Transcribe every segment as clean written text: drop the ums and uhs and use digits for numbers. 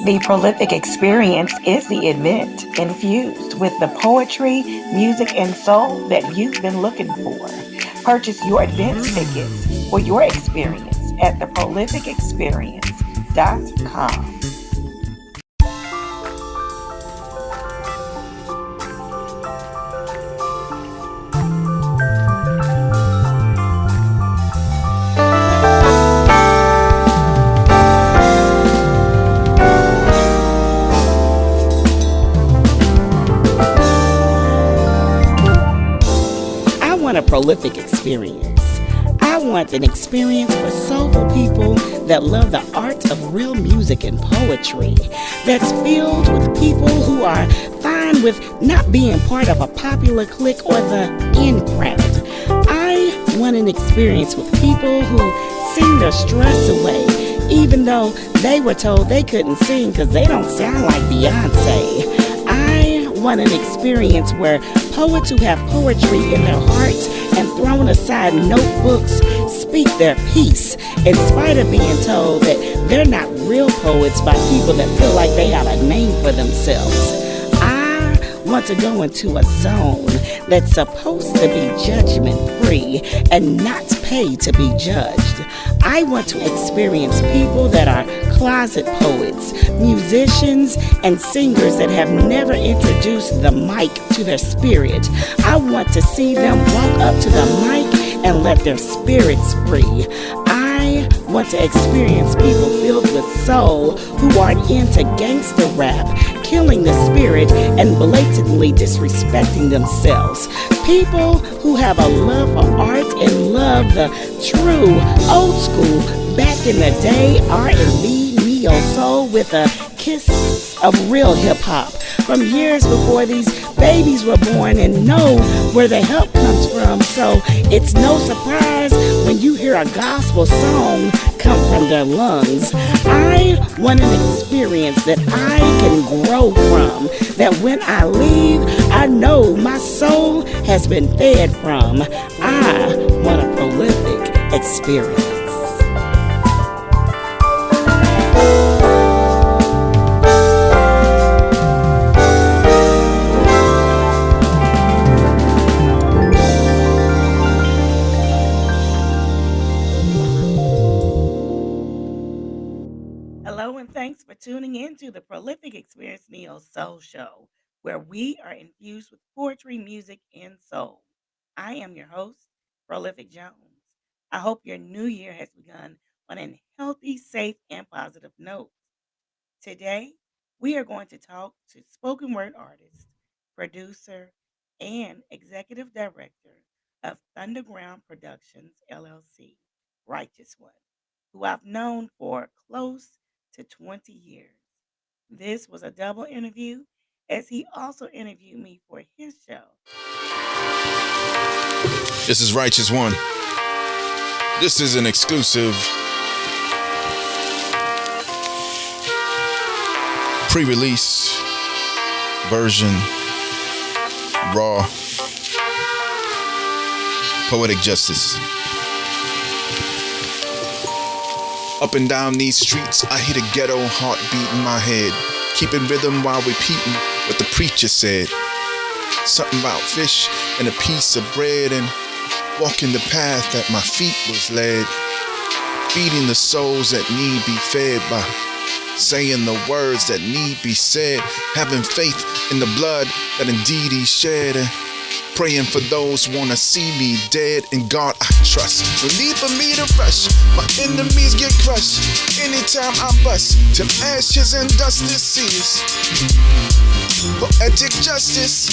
The Prolific Experience is the event infused with the poetry, music, and soul that you've been looking for. Purchase your advance tickets for your experience at theprolificexperience.com. A prolific experience. I want an experience for soulful people that love the art of real music and poetry, that's filled with people who are fine with not being part of a popular clique or the in crowd. I want an experience with people who sing their stress away, even though they were told they couldn't sing because they don't sound like Beyonce. I want an experience where poets who have poetry in their hearts and thrown aside notebooks speak their piece in spite of being told that they're not real poets by people that feel like they have a name for themselves. I want to go into a zone that's supposed to be judgment-free and not pay to be judged. I want to experience people that are closet poets, musicians, and singers that have never introduced the mic to their spirit. I want to see them walk up to the mic and let their spirits free. I want to experience people filled with soul who aren't into gangster rap, killing the spirit and blatantly disrespecting themselves. People who have a love for art and love the true old school back in the day R&B, neo soul with a kiss of real hip hop from years before these babies were born and know where the help comes from. So it's no surprise when you hear a gospel song come from their lungs. I want an experience that I can grow from, that when I leave, I know my soul has been fed from. I want a prolific experience. Hello and thanks for tuning in to the Prolific Experience Neo Soul Show, where we are infused with poetry, music, and soul. I am your host, Prolific Jones. I hope your new year has begun on a healthy, safe, and positive note. Today, we are going to talk to spoken word artist, producer, and executive director of Thunderground Productions, LLC, Righteous One, who I've known for close to 20 years. This was a double interview as he also interviewed me for his show. This is Righteous One. This is an exclusive pre-release version, raw, poetic justice. Up and down these streets, I hear the ghetto heartbeat in my head, keeping rhythm while repeating what the preacher said. Something about fish and a piece of bread and walking the path that my feet was led, feeding the souls that need be fed by saying the words that need be said, having faith in the blood that indeed he shed, and praying for those who wanna see me dead. In God I trust. No need for me to rush. My enemies get crushed anytime I bust to ashes and dust. This is poetic justice.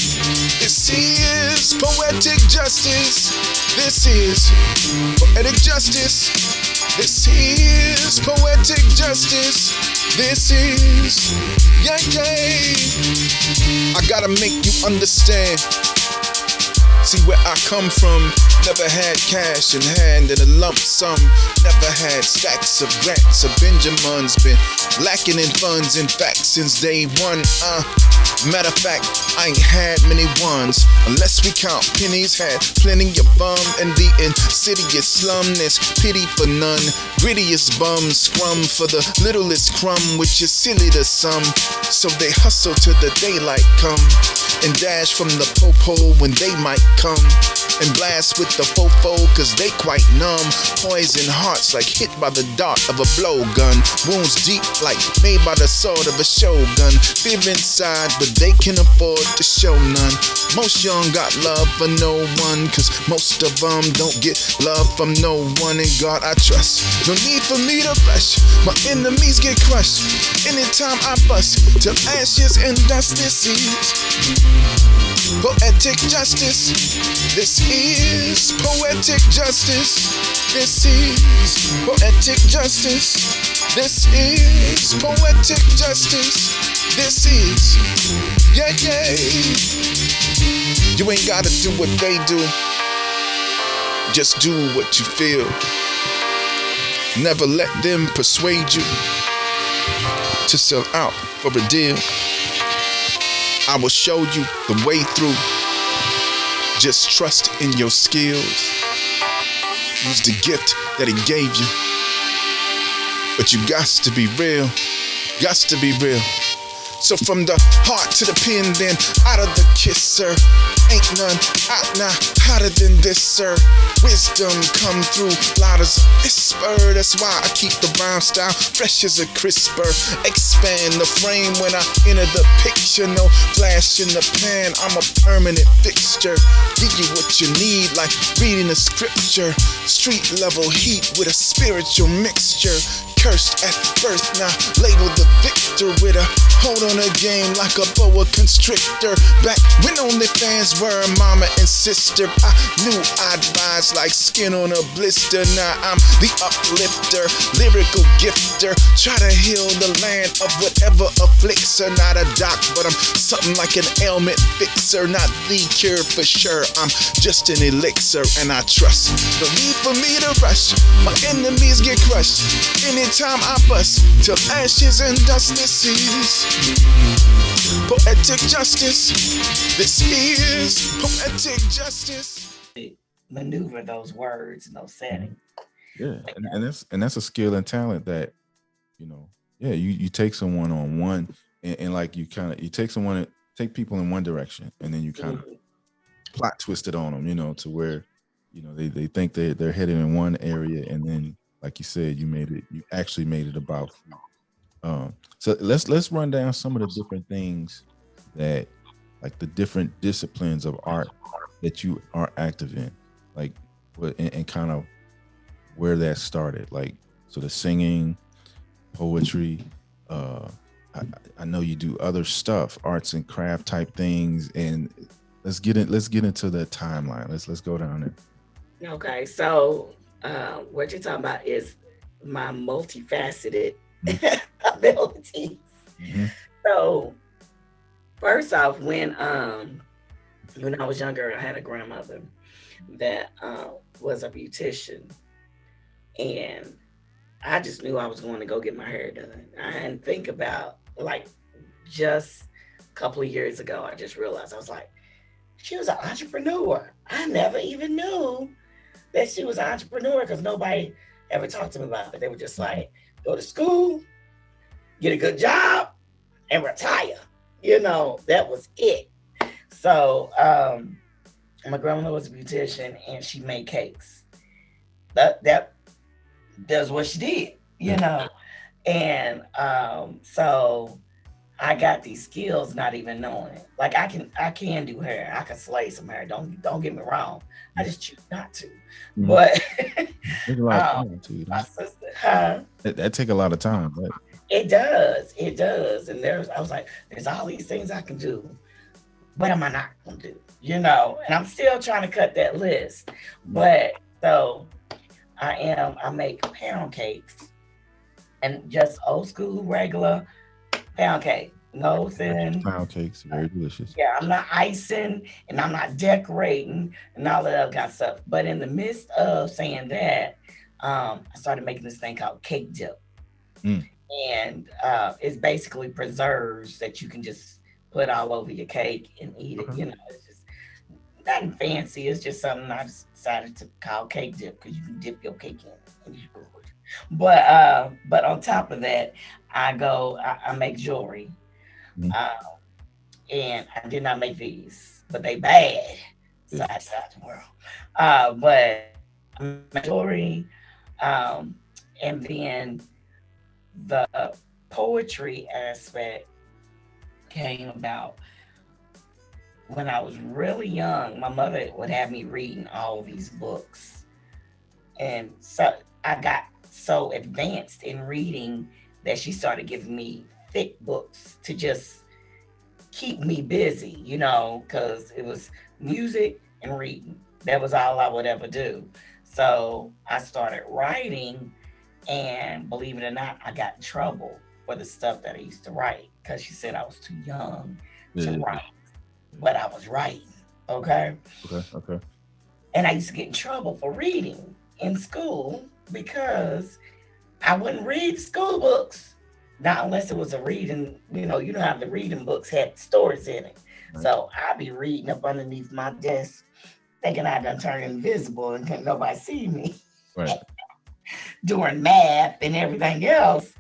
This is poetic justice. This is poetic justice. This is poetic justice. This is I gotta make you understand. See where I come from, never had cash in hand in a lump sum. Never had stacks of grants or Benjamins. Been lacking in funds, in fact, since day one. Matter of fact, I ain't had many ones. Unless we count pennies, had plenty of bum. And the insidious slum, there's pity for none. Grittiest bums scrum for the littlest crumb, which is silly to some. So they hustle till the daylight come, and dash from the popo when they might come, and blast with the fofo cause they quite numb. Poison hearts like hit by the dart of a blowgun. Wounds deep like made by the sword of a shogun. Fear inside but they can afford to show none. Most young got love for no one, cause most of them don't get love from no one. In God I trust, no need for me to rush. My enemies get crushed anytime I bust, till ashes and dust. This is poetic justice. This is poetic justice. This is poetic justice. This is poetic justice. This is, yeah, yeah. You ain't gotta do what they do. Just do what you feel. Never let them persuade you to sell out for a deal. I will show you the way through. Just trust in your skills. Use the gift that he gave you. But you got to be real. Got to be real. So from the heart to the pen, then out of the kiss, sir. Ain't none out now hotter than this, sir. Wisdom come through loud as a whisper. That's why I keep the rhyme style fresh as a crisper. Expand the frame when I enter the picture. No flash in the pan, I'm a permanent fixture. Give you what you need like reading a scripture. Street level heat with a spiritual mixture. Cursed at birth, now labeled the victor with a hold on a game like a boa constrictor. Back when only fans were mama and sister, I knew I'd rise like skin on a blister. Now I'm the uplifter, lyrical gifter. Try to heal the land of whatever afflicts her. Not a doc, but I'm something like an ailment fixer. Not the cure for sure, I'm just an elixir and I trust. No need for me to rush, my enemies get crushed anytime I bust, till ashes and dust. This is poetic justice. This is poetic justice. Maneuver those words and those settings. Yeah, and that's a skill and talent that, yeah, you take someone on one, and like you take people in one direction, and then you kind of plot twist it on them, to where, they think they're headed in one area, and then like you said, you actually made it about food. So let's run down some of the different things that, like the different disciplines of art that you are active in, like and kind of where that started. Like, so the singing, poetry, I know you do other stuff, arts and craft type things, and let's get into the timeline. Let's go down there. Okay, so what you're talking about is my multifaceted abilities. Mm-hmm. So first off, when I was younger, I had a grandmother that was a beautician, and I just knew I was going to go get my hair done. I didn't think about, like, just a couple of years ago, I just realized, I was like, she was an entrepreneur. I never even knew that she was an entrepreneur because nobody ever talked to me about it. They were just like, go to school, get a good job, and retire. That was it. So my grandmother was a beautician, and she made cakes. That's what she did, And so I got these skills not even knowing it. Like I can do hair. I can slay some hair. Don't get me wrong. I just choose not to. Mm-hmm. But there's a lot of time too. my sister, that take a lot of time. But it does. And I was like, there's all these things I can do. What am I not gonna do? And I'm still trying to cut that list. But so I make pound cakes, and just old school regular pound cake. nothing. Pound cakes, very delicious. Yeah, I'm not icing and I'm not decorating and all that other kind of stuff. But in the midst of saying that, I started making this thing called cake dip. Mm, And it's basically preserves that you can just put all over your cake and eat it. okay. It's just nothing fancy. It's just something I just decided to call cake dip because you can dip your cake in it. And it's good. But on top of that, I make jewelry. Mm, Uh, and I did not make these, but they bad. yeah. Side the world. But I make jewelry. Um, and then the poetry aspect came about when I was really young. My mother would have me reading all these books. And so I got so advanced in reading that she started giving me thick books to just keep me busy, because it was music and reading. That was all I would ever do. So I started writing, and believe it or not, I got in trouble for the stuff that I used to write because she said I was too young to Yeah. write, but I was writing. Okay. Okay. Okay. And I used to get in trouble for reading in school because I wouldn't read school books, not unless it was a reading, how the reading books had stories in it. Right. So I'd be reading up underneath my desk, thinking I done turned invisible and couldn't nobody see me Right. doing math and everything else.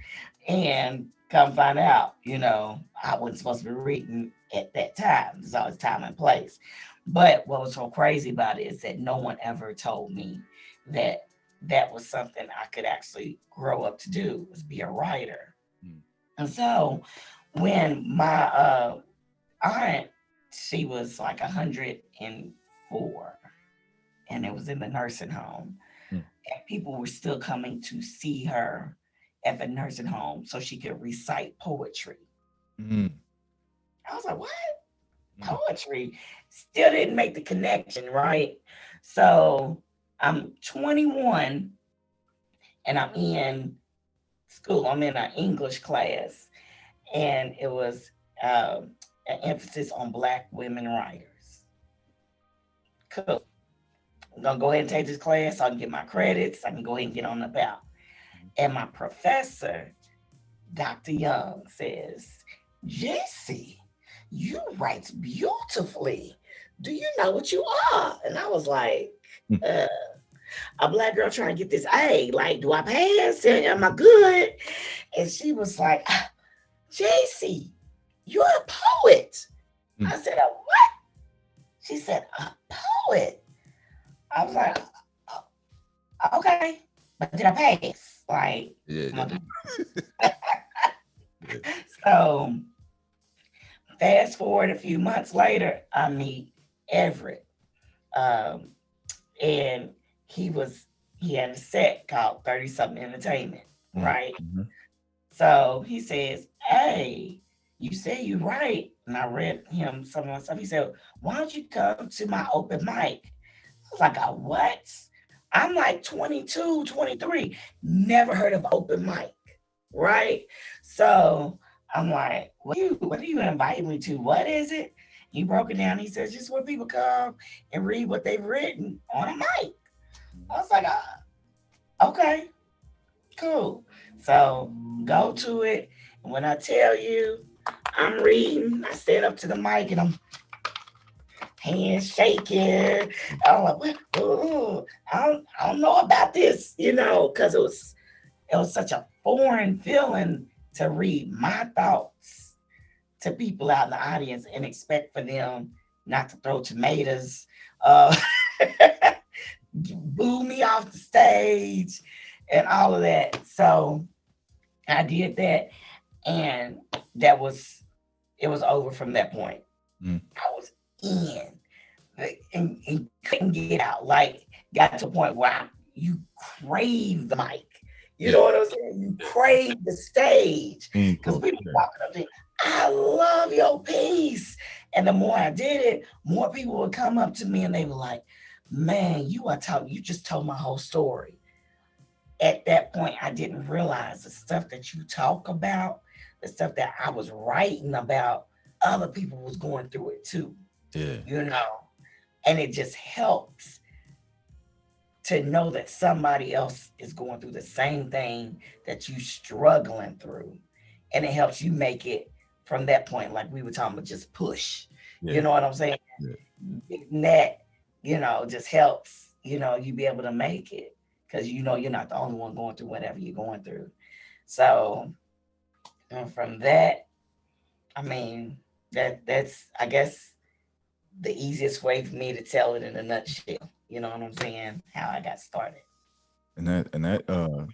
And come find out, I wasn't supposed to be reading at that time. There's always time and place. But what was so crazy about it is that no one ever told me that that was something I could actually grow up to do, was be a writer. Mm, And so when my aunt, she was like 104, and it was in the nursing home, mm, and people were still coming to see her at the nursing home so she could recite poetry. mm, I was like, what? mm, Poetry? Still didn't make the connection, right? So I'm 21 and I'm in school. I'm in an English class, and it was an emphasis on Black women writers. Cool. I'm gonna go ahead and take this class so I can get my credits. I can go ahead and get on the ballot. And my professor, Dr. Young, says, JC, you write beautifully. Do you know what you are? And I was like, mm. uh, a Black girl trying to get this A. Like, do I pass? Am I good? And she was like, JC, you're a poet. Mm. I said, a what? She said, a poet. I was like, okay, but did I pass? Like, Yeah. Yeah. so fast forward a few months later, I meet Everett. Um, and he had a set called 30 something entertainment, Mm, right? mhm, So he says, hey, you say you write. And I read him some of my stuff. He said, why don't you come to my open mic? I was like, what? I'm like 22, 23. Never heard of open mic, right? So I'm like, what do you invite me to? What is it? He broke it down. He says, just where people come and read what they've written on a mic. I was like, okay, cool. So go to it. And when I tell you I'm reading, I stand up to the mic and I'm hands shaking. I'm like, what? Ooh, I don't know about this, because it was such a foreign feeling to read my thoughts to people out in the audience and expect for them not to throw tomatoes, uh, boo me off the stage, and all of that. So I did that, and it was over from that point. mm. I was in, and couldn't get out. Like, got to a point where you crave the mic. You Yeah. know what I'm saying? You crave the stage because Painful. people Yeah. walking up to you, I love your piece. And the more I did it, more people would come up to me and they were like, man, you just told my whole story. At that point, I didn't realize the stuff that you talk about, the stuff that I was writing about, other people was going through it too, Yeah. you know. And it just helps to know that somebody else is going through the same thing that you struggling through. And it helps you make it from that point, like we were talking about, just push. You Yeah. know what I'm saying? Yeah. That, just helps, you be able to make it because you're not the only one going through whatever you're going through. So, and from that, I mean, that's I guess the easiest way for me to tell it in a nutshell. You know what I'm saying? How I got started.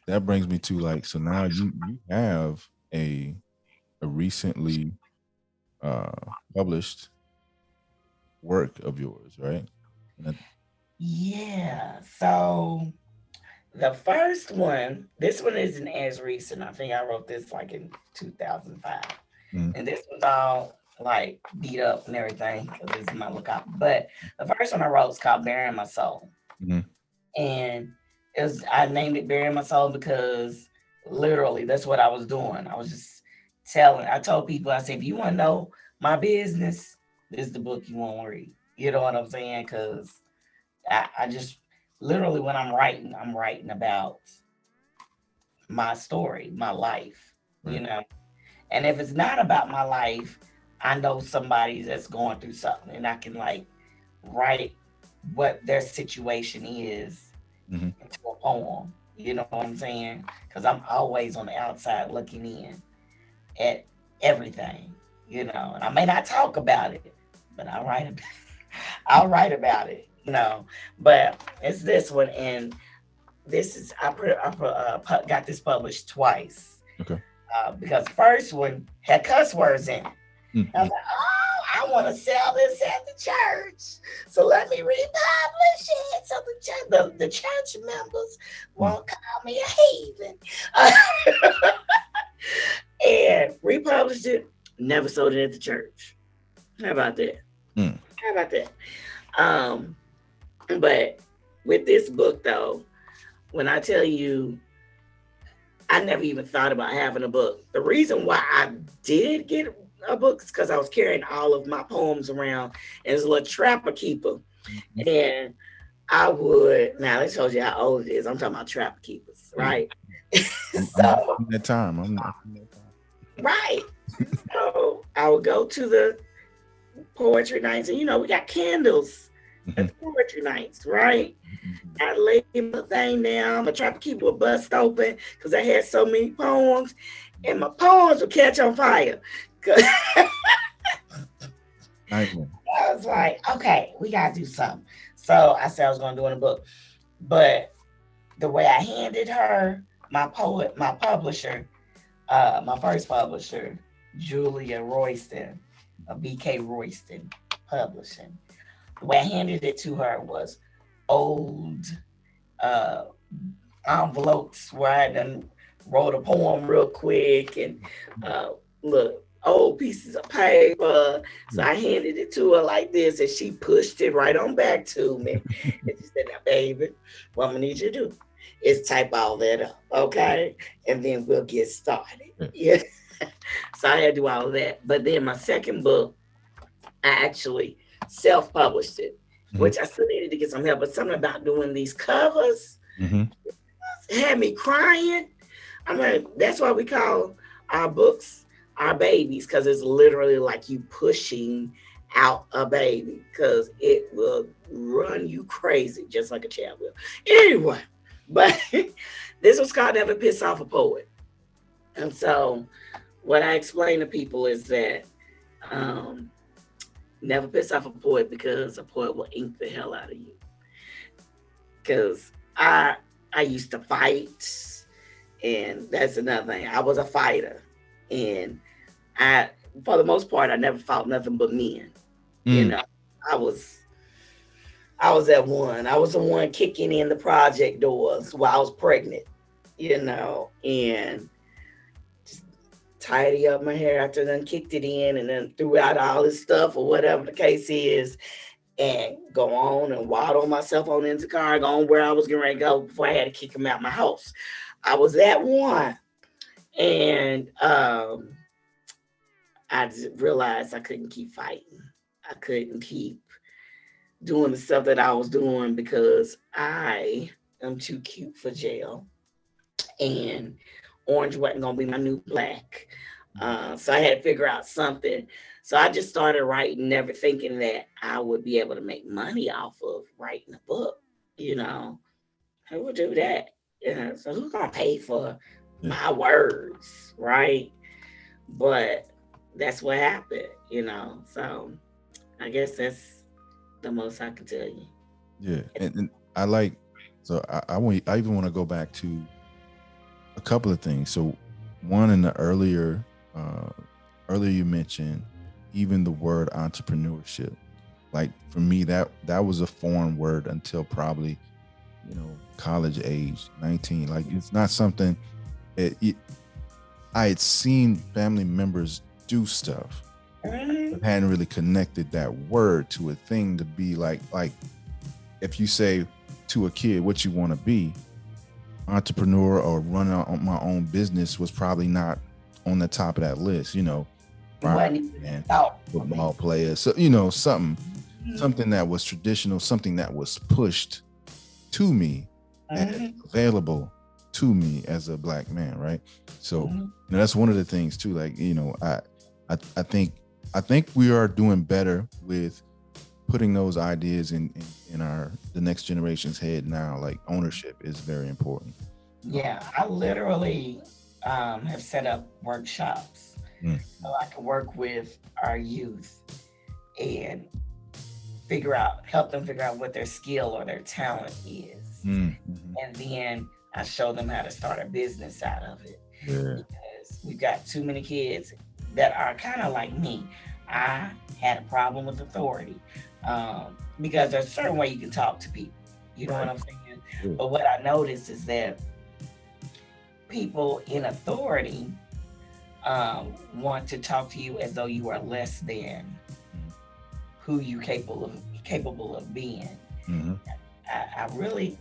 That brings me to, like, so now you have a recently uh published work of yours, right? And that, Yeah. So the first one, this one isn't as recent. I think I wrote this like in 2005. mm, And this was all like beat up and everything because this is my lookout. But the first one I wrote was called Burying My Soul. mhm, And I named it Burying My Soul because literally that's what I was doing. I was just I told people, I said, if you want to know my business, this is the book you want to read. You know what I'm saying? Because I just literally, when I'm writing about my story, my life, you right. know. And if it's not about my life, I know somebody that's going through something and I can like write what their situation is Hmm. into a poem. You know what I'm saying? Because I'm always on the outside looking in at everything, And I may not talk about it, but I'll write about it, But it's this one, and this is got this published twice Okay. because first one had cuss words in it. I was Mm-hmm. like, oh, I want to sell this at the church, so let me republish it so the church members won't call me a heathen. And republished it. Never sold it at the church. How about that? Mm. How about that? Um, but with this book though, when I tell you, I never even thought about having a book. The reason why I did get a book is because I was carrying all of my poems around as a little trapper keeper. Mhm. And I would, now that shows you how old it is. I'm talking about trapper keepers, Yeah. right? I'm So, in that time. I'm in that time. right. So I would go to the poetry nights, and we got candles at Mhm. the poetry nights, right? Mhm. I lay my thing down. My trapper keeper would bust open because I had so many poems, and my poems would catch on fire. 'Cause Nightmare. I was like, okay, we gotta do something. So I said I was gonna do it in a book. But the way I handed her my publisher, my first publisher, Julia Royston, BK Royston Publishing. The way I handed it to her was old uh, envelopes where I done wrote a poem real quick and look, old pieces of paper. So Yeah. I handed it to her like this, and she pushed it right on back to me. And she said, "Now, baby, what I'm gonna need you to do is type all that up, okay? And then we'll get started." Yeah. Yeah. So I had to do all of that. But then my second book, I actually self-published it, Mhm. which I still needed to get some help. But something about doing these covers Mhm. had me crying. I mean, that's why we call our books our babies, because it's literally like you pushing out a baby, because it will run you crazy just like a child will. Anyway, but this was called Never Piss Off a Poet. And so what I explain to people is that um, never piss off a poet, because a poet will ink the hell out of you. Because I used to fight, and that's another thing. I was a fighter, and I, for the most part, I never fought nothing but men. You Mm. know, I was I was that one. I was the one kicking in the project doors while I was pregnant. And just tidy up my hair after then kicked it in and then threw out all this stuff or whatever the case is, and go on and waddle myself on into the car, go on where I was getting ready to go before I had to kick him out my house. I was that one. And I realized I couldn't keep fighting. I couldn't keep doing the stuff that I was doing because I am too cute for jail. And orange wasn't going to be my new black. So I had to figure out something. So I just started writing, never thinking that I would be able to make money off of writing a book. You know, who would do that? So who's going to pay for Yeah. my words, right? But that's what happened, you know. So I guess that's the most I can tell you. Yeah. And I like, so I even want to go back to a couple of things. So one in the earlier you mentioned even the word entrepreneurship. Like for me, that was a foreign word until probably, college age, 19. Like it's not something I had seen family members do stuff, but hadn't really connected that word to a thing to be like if you say to a kid what you want to be, entrepreneur or running on my own business was probably not on the top of that list, right? And football players. So, something that was traditional, something that was pushed to me and available to me as a black man, right? So that's one of the things too. Like, I think we are doing better with putting those ideas in the next generation's head now. Like ownership is very important. Yeah, I literally have set up workshops so I can work with our youth and help them figure out what their skill or their talent is. And then I show them how to start a business out of it. Yeah. Because we've got too many kids that are kind of like me. I had a problem with authority because there's a certain way you can talk to people. You know what I'm saying? Yeah. But what I noticed is that people in authority want to talk to you as though you are less than who you capable of being. I really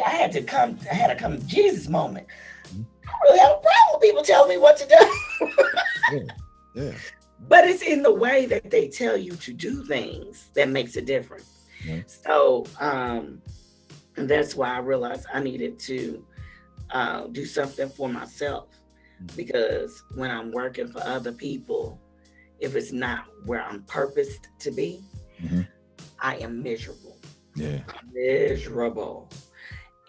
had to come to Jesus moment. I really have a problem with people telling me what to do. Yeah. But it's in the way that they tell you to do things that makes a difference. So that's why I realized I needed to do something for myself, because when I'm working for other people, if it's not where I'm purposed to be, I am miserable. Yeah. Miserable.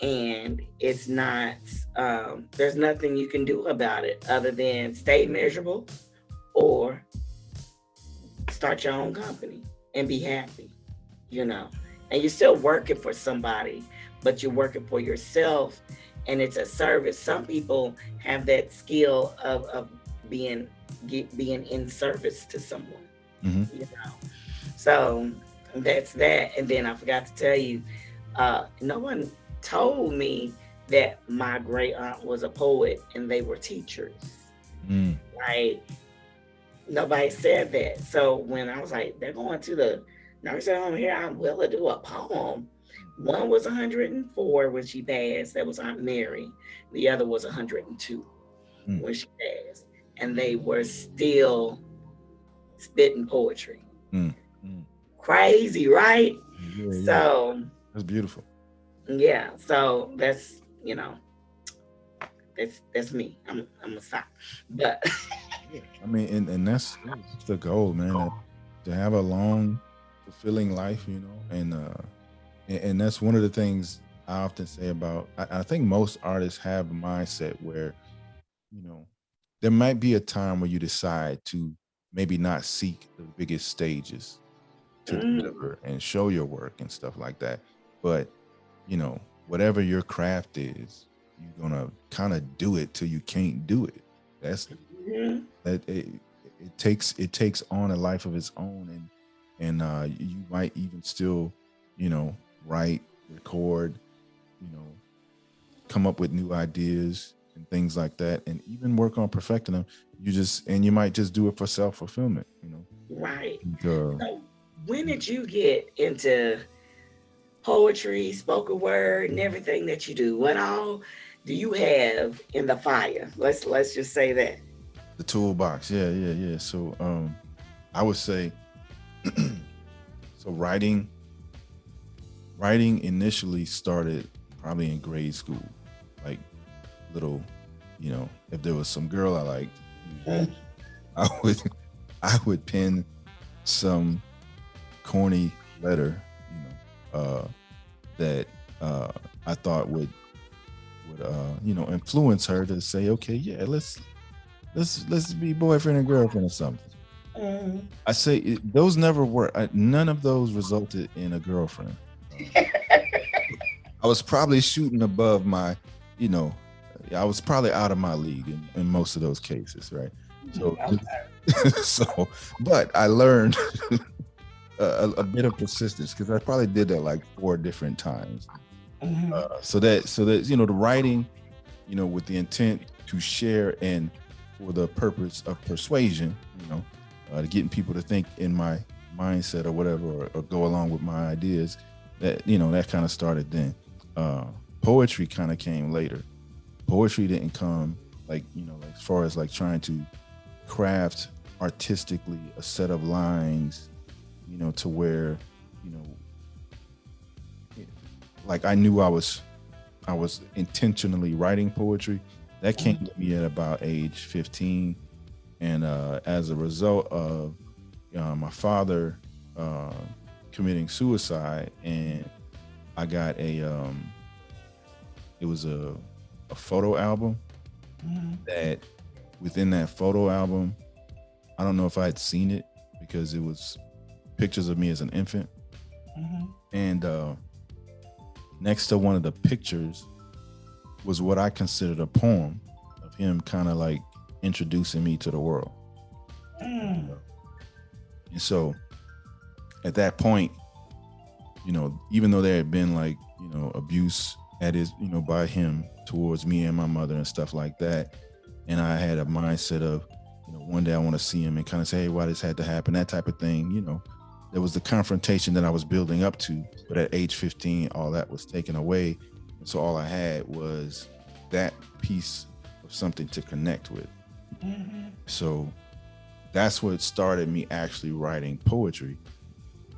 And it's not, there's nothing you can do about it other than stay miserable or start your own company and be happy, and you're still working for somebody, but you're working for yourself and it's a service. Some people have that skill of being in service to someone, So that's that. And then I forgot to tell you, no one told me that my great aunt was a poet and they were teachers. Like nobody said that. So when I was like, they're going to the nursing home here, I'm willing to do a poem. One was 104 when she passed. That was Aunt Mary. The other was 102 when she passed. And they were still spitting poetry. Crazy, right? Yeah. So that's beautiful. Yeah. So that's that's me. I'm a stop. But I mean, and that's the goal, man. To have a long, fulfilling life, and that's one of the things I often say about. I think most artists have a mindset where, there might be a time where you decide to maybe not seek the biggest stages to deliver and show your work and stuff like that, but whatever your craft is, you're gonna kind of do it till you can't do it. That's that it takes on a life of its own, and you might even still write, record, come up with new ideas and things like that, and even work on perfecting them. You might just do it for self-fulfillment, Right. So when did you get into poetry, spoken word, and everything that you do? What all do you have in the fire? Let's just say that. The toolbox. Yeah, yeah, yeah. So I would say so writing initially started probably in grade school. Like little, if there was some girl I liked, I would I would pen some corny letter, that I thought would influence her to say, okay, yeah, let's be boyfriend and girlfriend or something. Mhm. I say those never worked. None of those resulted in a girlfriend. I was probably shooting above my, you know, I was probably out of my league in most of those cases, right? So, so, but I learned a bit of persistence because I probably did that like 4 different times. Mhm. So that the writing, with the intent to share and for the purpose of persuasion, to getting people to think in my mindset or whatever, or go along with my ideas. That kind of started then. Uh, Poetry kind of came later. Poetry didn't come like as far as like trying to craft artistically a set of lines, to where, you know, like I knew I was intentionally writing poetry. That came to me at about age 15, and as a result of my father uh, committing suicide, and I got it was a photo album that within that photo album, I don't know if I had seen it because it was pictures of me as an infant, and next to one of the pictures was what I considered a poem of him kind of like introducing me to the world. And so at that point, even though there had been like, abuse at his, by him towards me and my mother and stuff like that. And I had a mindset of, one day I want to see him and kind of say, hey, why this had to happen, that type of thing. There was the confrontation that I was building up to, but at age 15, all that was taken away. And so all I had was that piece of something to connect with. So that's what started me actually writing poetry,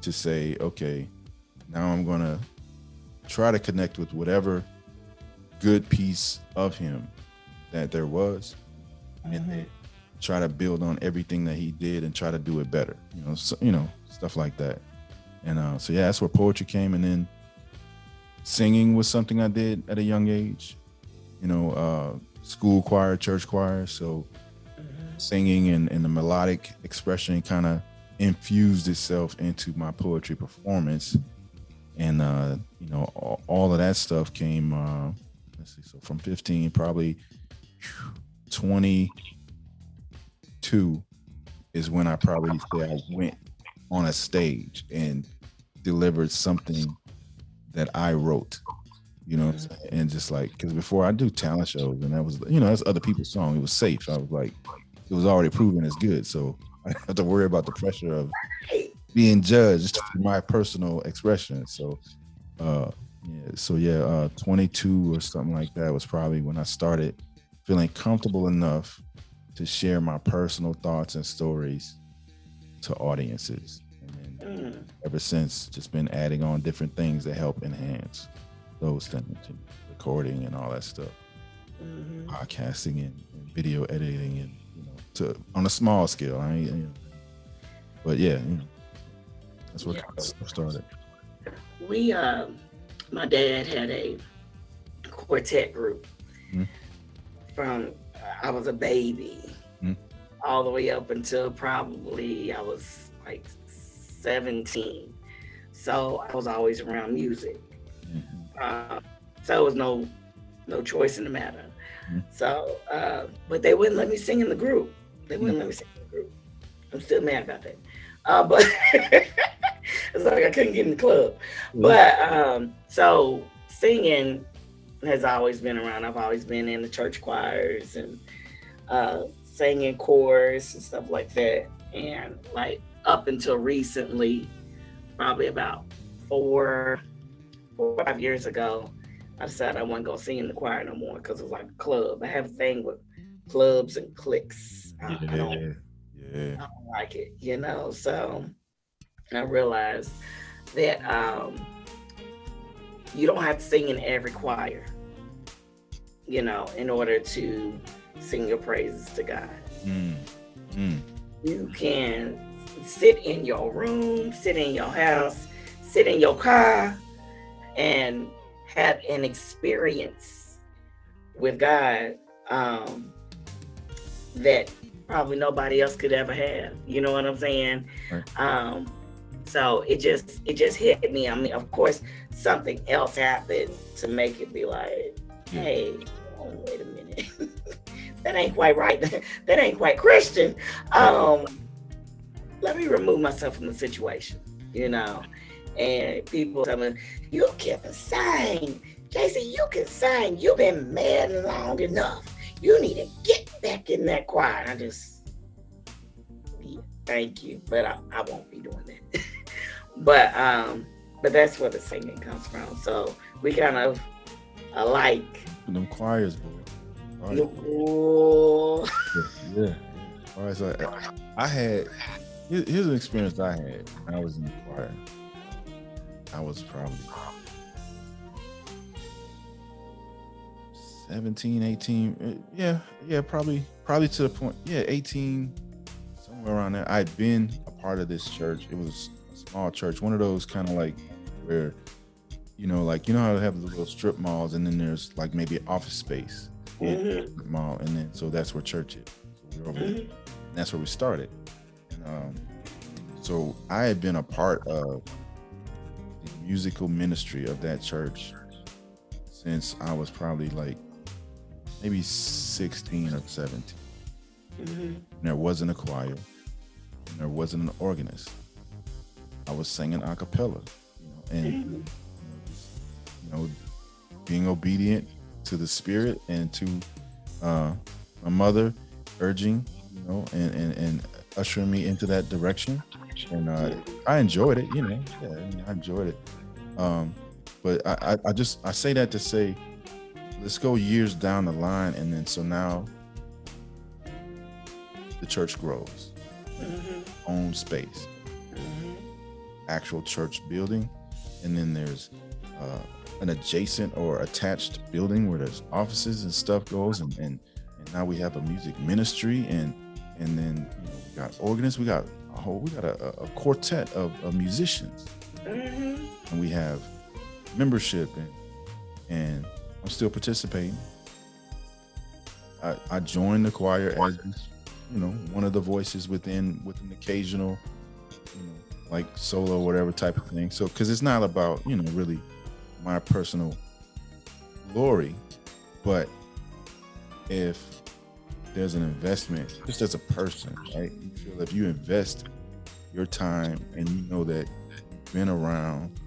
to say, okay, now I'm going to try to connect with whatever good piece of him that there was, and then try to build on everything that he did and try to do it better, stuff like that. And so yeah, that's where poetry came. And then singing was something I did at a young age, school choir, church choir. So singing and the melodic expression kind of infused itself into my poetry performance. And all of that stuff came let's see, so from 15, probably 22 is when I probably say I went on a stage and delivered something that I wrote, and just like, because before I do talent shows, and that was, that's other people's song, it was safe. I was like, it was already proven as good, so I didn't have to worry about the pressure of being judged for my personal expression. So 22 or something like that was probably when I started feeling comfortable enough to share my personal thoughts and stories to audiences. And then ever since, just been adding on different things that help enhance those things, recording and all that stuff, podcasting and video editing, and to on a small scale. But yeah, that's what kind of stuff started. We, my dad had a quartet group from I was a baby all the way up until probably I was like 17. So I was always around music. So it was no choice in the matter. So, but they wouldn't let me sing in the group. I'm still mad about that. But it's like I couldn't get in the club. But so singing has always been around. I've always been in the church choirs and singing chorus and stuff like that. And like up until recently, probably about 4 or 5 years ago, I decided I wasn't gonna sing in the choir no more because it was like a club. I have a thing with clubs and cliques. I don't Yeah. Yeah. like it, you know. So I realized that you don't have to sing in every choir, you know, in order to sing your praises to God. Mm. Mm. You can sit in your room, sit in your house, sit in your car, and have an experience with God um, that probably nobody else could ever have. You know what I'm saying? Right. Um, so it just hit me. I mean, of course, something else happened to make it be like, Yeah. hey, oh, wait a minute, that ain't quite right. That ain't quite Christian. Um, let me remove myself from the situation, you know. And people tell me, you can sing. JC, you can sing. You've been mad long enough. You need to get back in that choir. I just, yeah, thank you, but I won't be doing that. But that's where the singing comes from. So we kind of alike. Them choirs, boy. Choirs, boy. Ooh. Yeah. Yeah. All right. So I had here's an experience I had when I was in the choir. I was probably 17, 18. Yeah, probably to the point. Yeah, 18, somewhere around there. I'd been a part of this church. It was a small church, one of those kind of like where, like how they have the little strip malls, and then there's like maybe office space in the mall, and then so that's where church is. So we're over there. And that's where we started. And so I had been a part of the musical ministry of that church since I was probably like maybe 16 or 17. And there wasn't a choir, and there wasn't an organist. I was singing a cappella, and being obedient to the Spirit and to my mother urging, and ushering me into that direction. And I enjoyed it, I enjoyed it. But I say that to say, let's go years down the line, and then so now the church grows, own space, actual church building, and then there's an adjacent or attached building where there's offices and stuff goes, and now we have a music ministry, and then we got organists, we got a quartet of musicians, and we have membership, and I'm still participating. I joined the choir as one of the voices within occasional like solo whatever type of thing. So because it's not about really my personal glory, but if there's an investment just as a person, right? You feel if you invest your time and you know that you've been around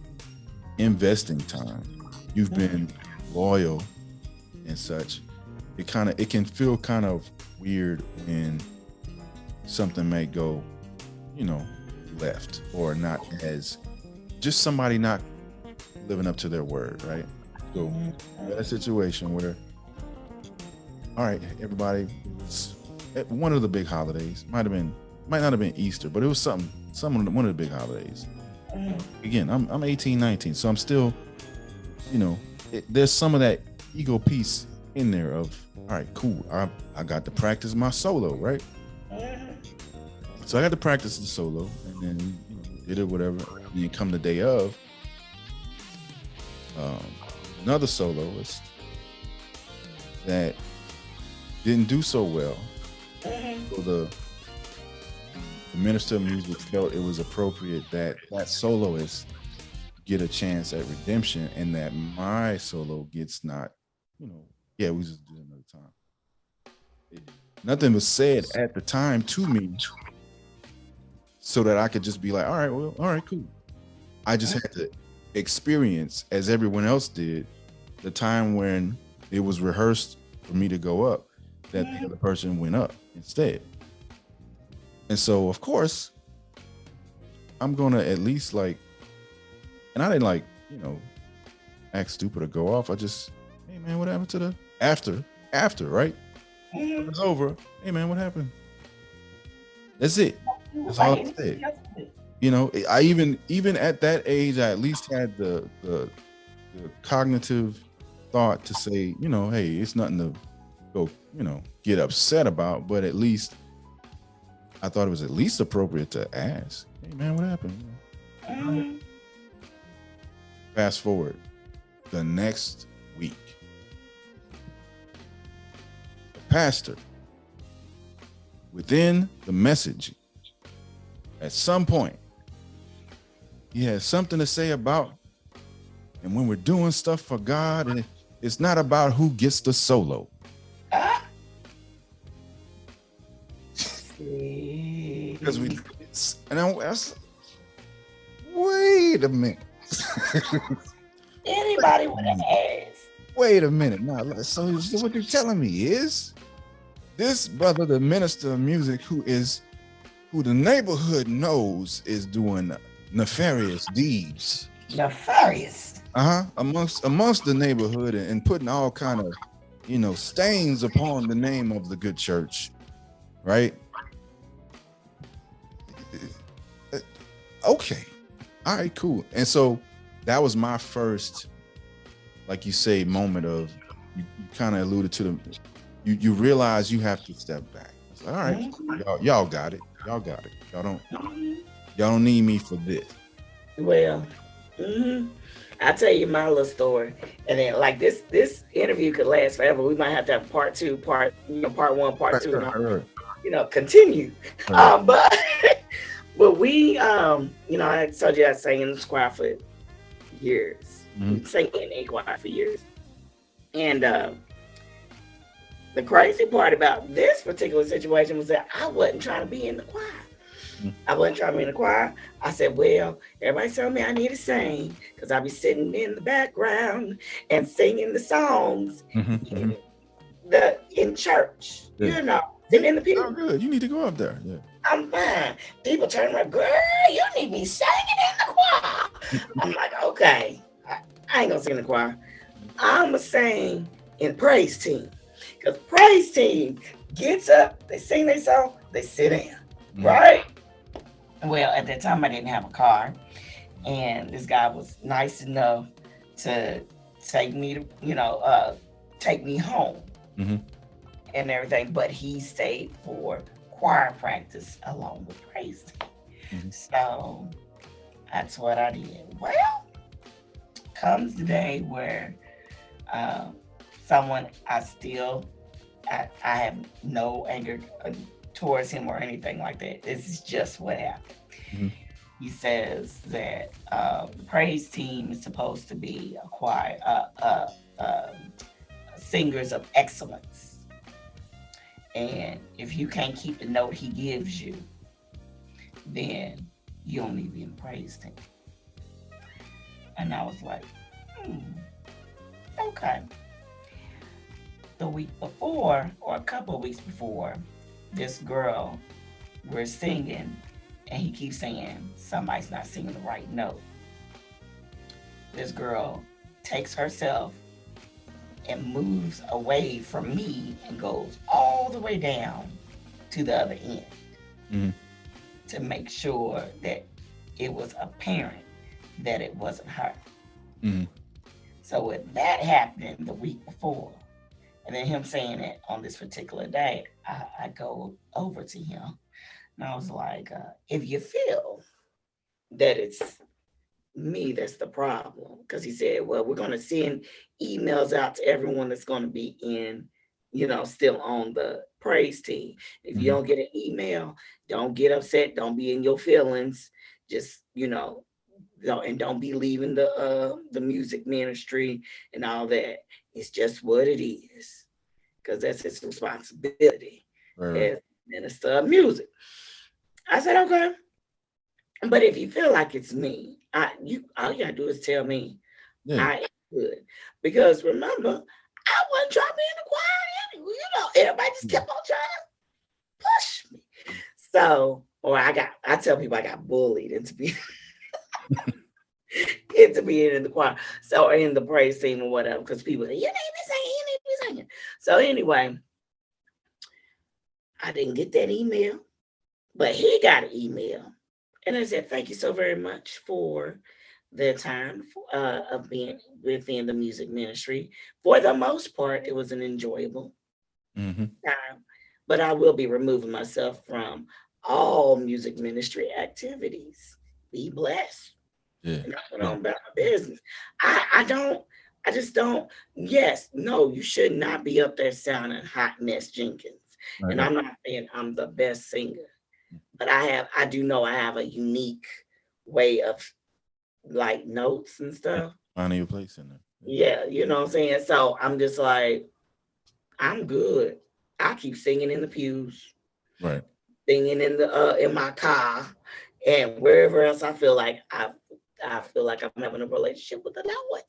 investing time, you've been loyal and such, it can feel kind of weird when something may go left, or not as just somebody not living up to their word, right? So we had a situation where, all right, everybody, it was at one of the big holidays, might not have been Easter, but it was one of the big holidays. Again, I'm 18, 19, so I'm still, there's some of that ego piece in there of, all right, cool, I got to practice my solo, right? So I got to practice the solo, and then did it, whatever. And then come the day of, another soloist that didn't do so well. So the minister of music felt it was appropriate that soloist get a chance at redemption, and that my solo gets not, we just do it another time. Nothing was said at the time to me, so that I could just be like, all right, cool. I just had to experience, as everyone else did, the time when it was rehearsed for me to go up, that the other person went up instead. And so, of course, I'm gonna at least and I didn't act stupid or go off. I just, hey man, what happened to the after, right? It's over. Hey man, what happened? That's it. You That's all I right. said. You know, I even at that age, I at least had the cognitive thought to say, you know, hey, it's nothing to go, you know, get upset about, but at least I thought it was at least appropriate to ask, hey man, what happened? Mm, Fast forward the next week, the pastor within the message at some point he has something to say about, and when we're doing stuff for God, and it's not about who gets the solo. ah, Because see. and I was, wait a minute. Anybody would have asked. Wait a minute. Now, so what you're telling me is this brother, the minister of music, who the neighborhood knows is doing nefarious deeds. Nefarious. Amongst the neighborhood, and putting all kind of, you know, stains upon the name of the good church, right? Okay, all right, cool. And so that was my first, like you say, moment of, you kind of alluded to the, you realize you have to step back. It's like, all right, y'all got it, y'all got it. Y'all don't need me for this. Well, I'll tell you my little story, and then like this interview could last forever. We might have to have part two, part one, part two, and continue. Right. But but we, I told you I sang in the choir for years. Mhm. Sang in a choir for years, and the crazy part about this particular situation was that I wasn't trying to be in the choir. I wasn't trying to be in the choir. I said, well, everybody told me I need to sing because I'll be sitting in the background and singing the songs in church, sitting in the pew. Oh, good. You need to go up there. Yeah. I'm fine. People turn around, girl, you need to be singing in the choir. I'm like, okay, I ain't gonna sing in the choir. I'm gonna sing in praise team because praise team gets up, they sing their song, they sit down, right? Well, at that time, I didn't have a car, and this guy was nice enough to take me to, take me home and everything. But he stayed for choir practice along with praise team. So that's what I did. Well, comes the day where someone I have no anger towards him or anything like that. This is just what happened. He says that the praise team is supposed to be a choir, singers of excellence. And if you can't keep the note he gives you, then you don't need to be in the praise team. And I was like, okay. The week before, or a couple of weeks before, this girl, we're singing, and he keeps saying somebody's not singing the right note. This girl takes herself and moves away from me and goes all the way down to the other end to make sure that it was apparent that it wasn't her. So with that happening the week before, and then him saying it on this particular day, I go over to him and I was like, if you feel that it's me that's the problem, because he said, well, we're going to send emails out to everyone that's going to be in, still on the praise team. If you don't get an email, don't get upset. Don't be in your feelings. Just, and don't be leaving the music ministry and all that. It's just what it is, because that's his responsibility as minister of music. I said, okay. But if you feel like it's me, all you gotta do is tell me I am good. Because remember, I wasn't trying to be in the choir. Everybody just kept on trying to push me. So, or I tell people I got bullied into being into being in the choir. So, or in the praise team or whatever, because people say, you need to be singing, you need to be singing. So anyway, I didn't get that email. But he got an email, and I said, "Thank you so very much for the time of being within the music ministry. For the most part, it was an enjoyable Mm-hmm. time, but I will be removing myself from all music ministry activities. Be blessed." Yeah. And that's what Yeah. I'm about my business. I don't, I just don't, yes, no, you should not be up there sounding hot mess Jenkins. Right. And Right. I'm not saying I'm the best singer, Mm. but I do know I have a unique way of like notes and Yeah. stuff. Finding your place in there. Yeah. Yeah, you know what I'm saying? So I'm just like, I'm good. I keep singing in the pews, Right. singing in my car, and wherever else I feel like I'm having a relationship with the Lord.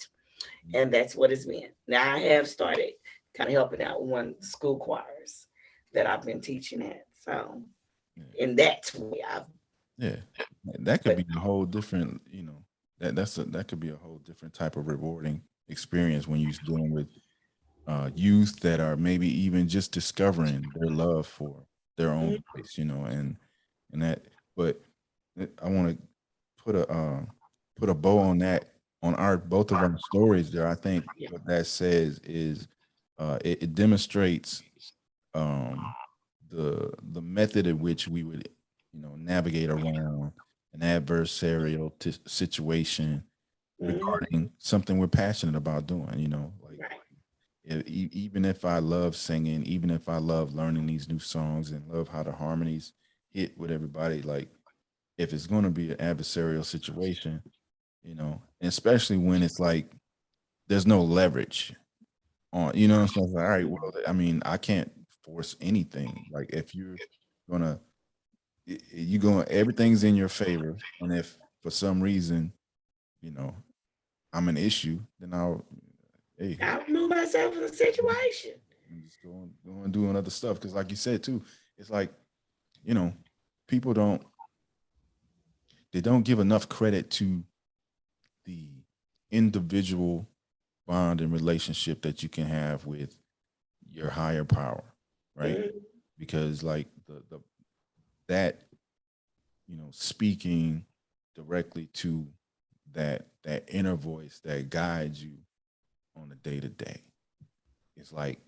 Mm. And that's what it's been. Now I have started kind of helping out one school choirs that I've been teaching at. So Yeah. in that way, I've Yeah. That could but be a whole different, that could be a whole different type of rewarding experience when you're dealing with youth that are maybe even just discovering their love for their mm, own voice, and that. But I want to put a put a bow on that on our both of our stories there. I think yeah. what that says is it demonstrates um, the method in which we would navigate around an adversarial situation Hmm. regarding something we're passionate about doing. Like Right. even if I love singing, even if I love learning these new songs and love how the harmonies hit with everybody, like if it's going to be an adversarial situation, and especially when it's like there's no leverage on, what I'm saying? It's like, all right, well, I mean, I can't force anything. Like if you're gonna, you going, everything's in your favor, and if for some reason, you know, I'm an issue, then hey, I remove myself from the situation. and just go and doing other stuff. Because like you said too, it's like, you know, people they don't give enough credit to the individual bond and relationship that you can have with your higher power, right? Mhm. Because like the that speaking directly to that inner voice that guides you on a day to day. It's like,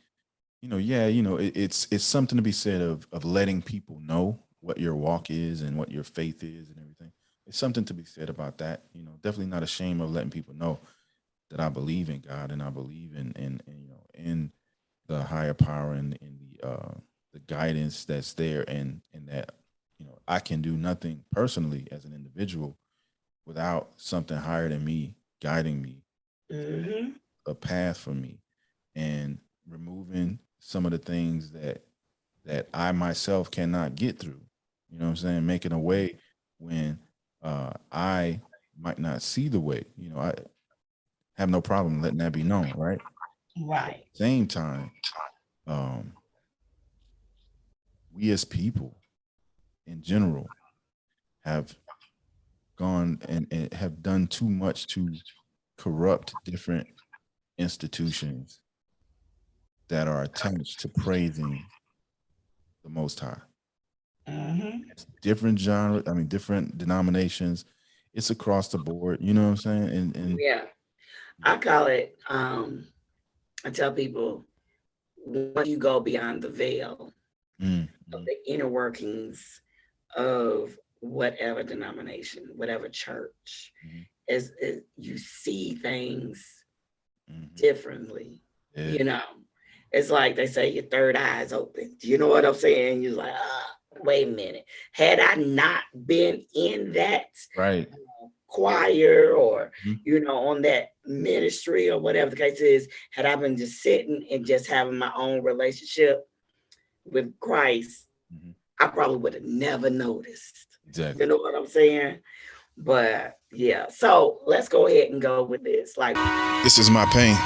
yeah, it's something to be said of letting people know what your walk is and what your faith is and everything. It's something to be said about that. Definitely not ashamed of letting people know that I believe in God and I believe in in the higher power and the guidance that's there, and that I can do nothing personally as an individual without something higher than me guiding me, Mhm. a path for me, and removing some of the things that I myself cannot get through. You know what I'm saying? Making a way when I might not see the way. I have no problem letting that be known, right? But at Right. the same time, um, we as people in general have gone and have done too much to corrupt different institutions that are attached to praising the Most High. Mhm. It's different genre, I mean, different denominations. It's across the board. You know what I'm saying? And Yeah. I call it. I tell people once you go beyond the veil mm, of mm, the inner workings of whatever denomination, whatever church, mm, is you see things mm, differently. yeah, You know, it's like they say your third eye is open. Do you know what I'm saying? You're like, wait a minute. Had I not been in that right. choir or Mhm, on that ministry or whatever the case is, had I been just sitting and just having my own relationship with Christ, mhm. I probably would have never noticed. You Exactly. know what I'm saying? But yeah, so let's go ahead and go with this. Like, This is my pain.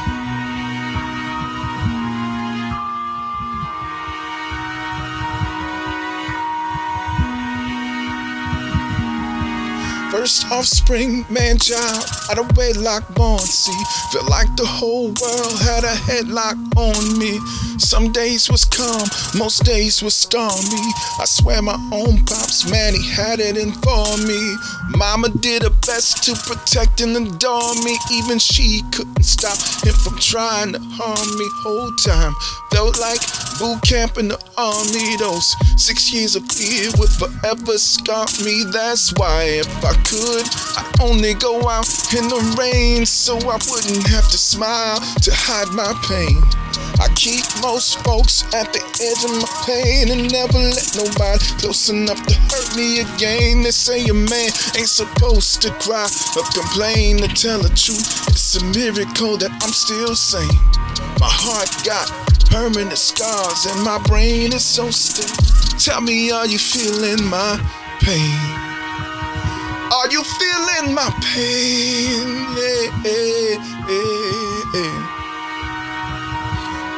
First offspring, man child, out of wedlock born, see. Felt like the whole world had a headlock on me. Some days was calm, most days was stormy. I swear my own pops, man, he had it in for me. Mama did her best to protect and adore me. Even she couldn't stop him from trying to harm me. Whole time felt like boot camp in the army. Those 6 years of fear would forever scar me. That's why if I could, I'd only go out in the rain, so I wouldn't have to smile to hide my pain. I keep most folks at the edge of my pain and never let nobody close enough to hurt me again. They say a man ain't supposed to cry or complain. To tell the truth, it's a miracle that I'm still sane. My heart got permanent scars and my brain is so stiff. Tell me, are you feeling my pain? Are you feeling my pain?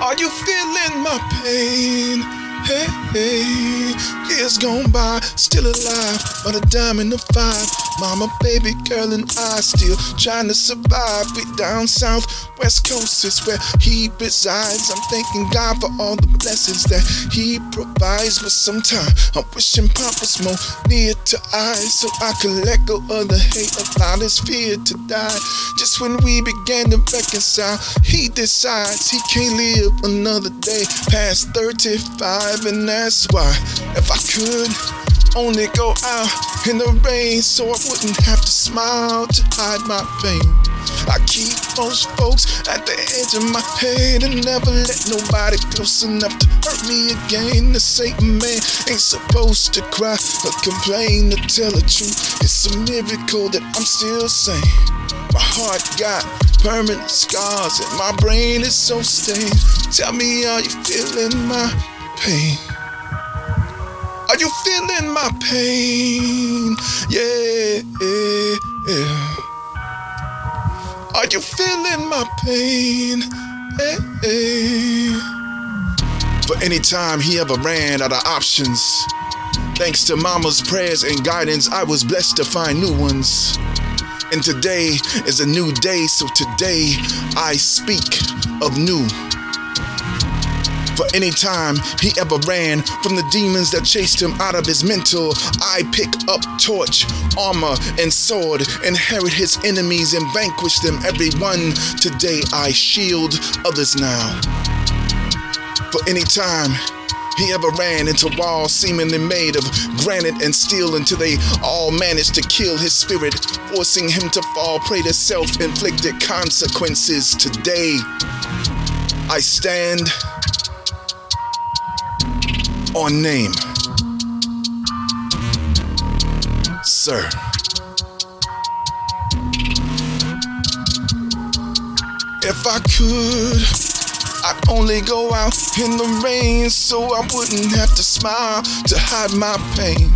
Are you feeling my pain? Hey, hey. Years gone by, still alive, but a dime in the five. Mama, baby, girl, and I still trying to survive. We down south, west coast is where he resides. I'm thanking God for all the blessings that he provides. But sometimes I'm wishing Pop was more near to eyes, so I could let go of the hate, allow this fear to die. Just when we began to reconcile, he decides he can't live another day past 35. And that's why, if I could only go out in the rain, so I wouldn't have to smile to hide my pain. I keep most folks at the edge of my head and never let nobody close enough to hurt me again. To say a man ain't supposed to cry or complain. To tell the truth, it's a miracle that I'm still sane. My heart got permanent scars and my brain is so stained. Tell me, are you feeling my pain? Are you feeling my pain? Yeah, yeah, yeah. Are you feeling my pain? Hey, hey. For any time he ever ran out of options, thanks to mama's prayers and guidance, I was blessed to find new ones. And today is a new day, so today I speak of new. For any time he ever ran from the demons that chased him out of his mental, I pick up torch, armor, and sword, inherit his enemies and vanquish them every one. Today I shield others now. For any time he ever ran into walls seemingly made of granite and steel until they all managed to kill his spirit, forcing him to fall prey to self-inflicted consequences. Today I stand on name, sir. If I could, I'd only go out in the rain, so I wouldn't have to smile to hide my pain.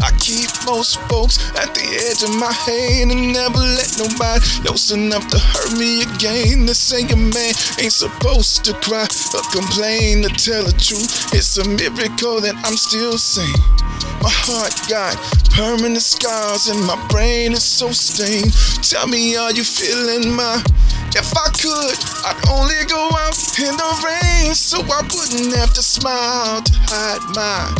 I keep most folks at the edge of my head and never let nobody close enough to hurt me again. To say a man ain't supposed to cry or complain. To tell the truth, it's a miracle that I'm still sane. My heart got permanent scars and my brain is so stained. Tell me, are you feeling my... If I could, I'd only go out in the rain, so I wouldn't have to smile to hide mine.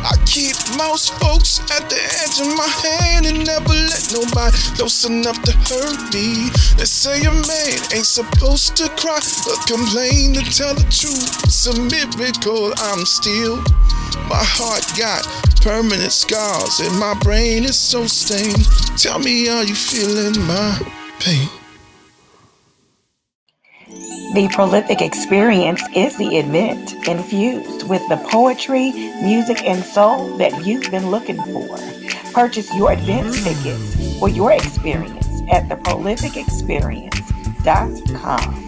I keep most folks at the edge of my hand and never let nobody close enough to hurt me. They say a man ain't supposed to cry or complain. To tell the truth, it's a miracle I'm still. My heart got permanent scars and my brain is so stained. Tell me, are you feeling my pain? The Prolific Experience is the event infused with the poetry, music, and soul that you've been looking for. Purchase your advance tickets for your experience at theprolificexperience.com.